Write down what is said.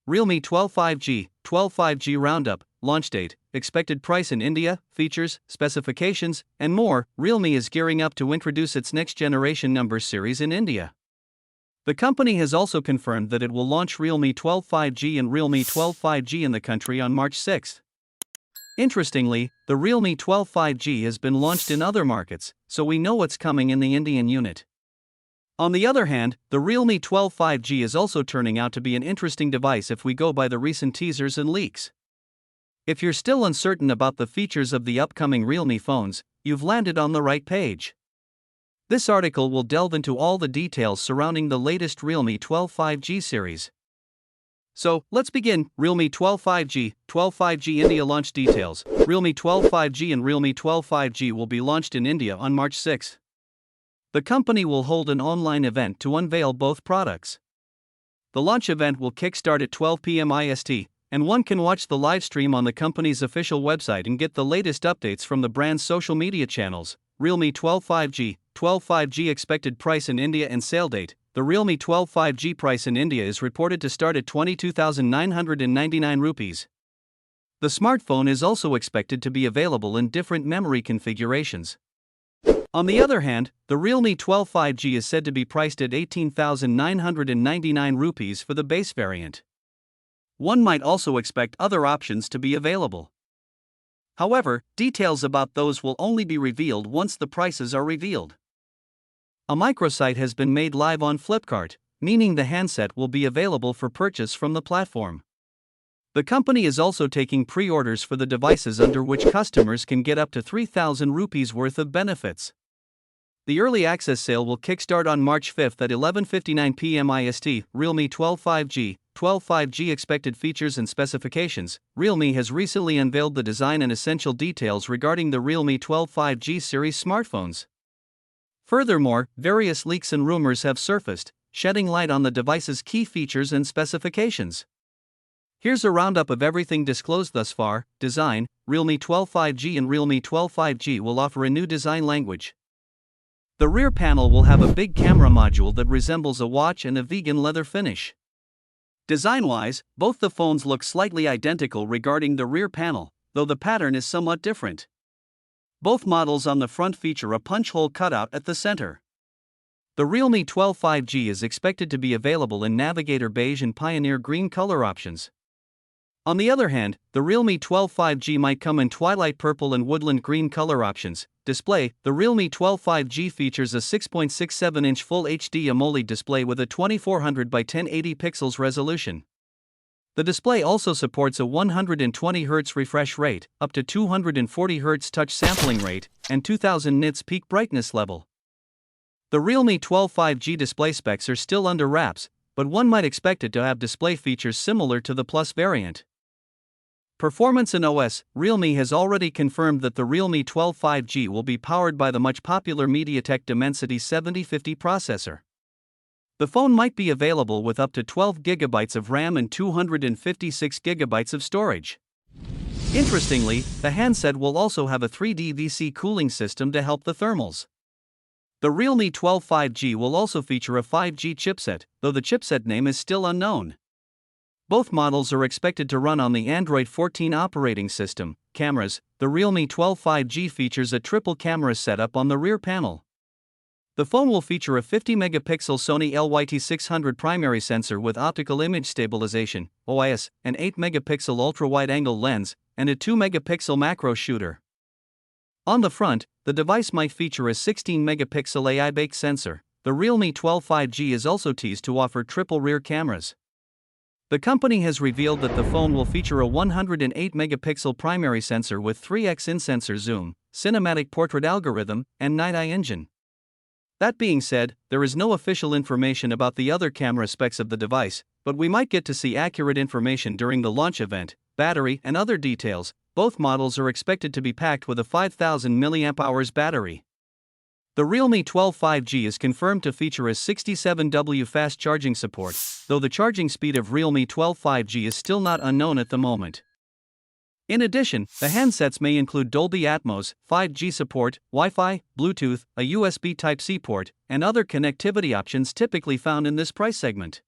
Realme 12 5G, 12 5G Roundup, launch date, expected price in India, features, specifications, and more. Realme is gearing up to introduce its next generation number series in India. The company has also confirmed that it will launch Realme 12 5G and Realme 12 5G in the country on March 6. Interestingly, the Realme 12 5G has been launched in other markets, so we know what's coming in the Indian unit. On the other hand, the Realme 12 5G is also turning out to be an interesting device if we go by the recent teasers and leaks. If you're still uncertain about the features of the upcoming Realme phones, you've landed on the right page. This article will delve into all the details surrounding the latest Realme 12 5G series. So, let's begin. Realme 12 5G, 12 5G India launch details. Realme 12 5G and Realme 12 5G will be launched in India on March 6. The company will hold an online event to unveil both products. The launch event will kickstart at 12 p.m. IST, and one can watch the live stream on the company's official website and get the latest updates from the brand's social media channels. Realme 12 5G, 12 5G expected price in India and sale date. The Realme 12 5G price in India is reported to start at 22,999 rupees. The smartphone is also expected to be available in different memory configurations. On the other hand, the Realme 12 5G is said to be priced at 18,999 rupees for the base variant. One might also expect other options to be available. However, details about those will only be revealed once the prices are revealed. A microsite has been made live on Flipkart, meaning the handset will be available for purchase from the platform. The company is also taking pre-orders for the devices, under which customers can get up to 3,000 rupees worth of benefits. The early access sale will kickstart on March 5 at 11:59 p.m. IST. Realme 12 5G, 12 5G expected features and specifications. Realme has recently unveiled the design and essential details regarding the Realme 12 5G series smartphones. Furthermore, various leaks and rumors have surfaced, shedding light on the device's key features and specifications. Here's a roundup of everything disclosed thus far. Design: Realme 12 5G and Realme 12 5G will offer a new design language. The rear panel will have a big camera module that resembles a watch and a vegan leather finish. Design-wise, both the phones look slightly identical regarding the rear panel, though the pattern is somewhat different. Both models on the front feature a punch hole cutout at the center. The Realme 12 5G is expected to be available in Navigator Beige and Pioneer Green color options. On the other hand, the Realme 12 5G might come in Twilight Purple and Woodland Green color options. Display: the Realme 12 5G features a 6.67-inch Full HD AMOLED display with a 2400 by 1080 pixels resolution. The display also supports a 120 Hz refresh rate, up to 240 Hz touch sampling rate, and 2000 nits peak brightness level. The Realme 12 5G display specs are still under wraps, but one might expect it to have display features similar to the Plus variant. Performance and OS: Realme has already confirmed that the Realme 12 5G will be powered by the much popular MediaTek Dimensity 7050 processor. The phone might be available with up to 12 GB of RAM and 256 GB of storage. Interestingly, the handset will also have a 3D VC cooling system to help the thermals. The Realme 12 5G will also feature a 5G chipset, though the chipset name is still unknown. Both models are expected to run on the Android 14 operating system. Cameras: the Realme 12 5G features a triple camera setup on the rear panel. The phone will feature a 50-megapixel Sony LYT600 primary sensor with optical image stabilization, OIS, an 8-megapixel ultra-wide-angle lens, and a 2-megapixel macro shooter. On the front, the device might feature a 16-megapixel AI-based sensor. The Realme 12 5G is also teased to offer triple rear cameras. The company has revealed that the phone will feature a 108-megapixel primary sensor with 3x in-sensor zoom, cinematic portrait algorithm, and night eye engine. That being said, there is no official information about the other camera specs of the device, but we might get to see accurate information during the launch event. Battery and other details: both models are expected to be packed with a 5000 mAh battery. The Realme 12 5G is confirmed to feature a 67W fast charging support, though the charging speed of Realme 12 5G is still not unknown at the moment. In addition, the handsets may include Dolby Atmos, 5G support, Wi-Fi, Bluetooth, a USB Type-C port, and other connectivity options typically found in this price segment.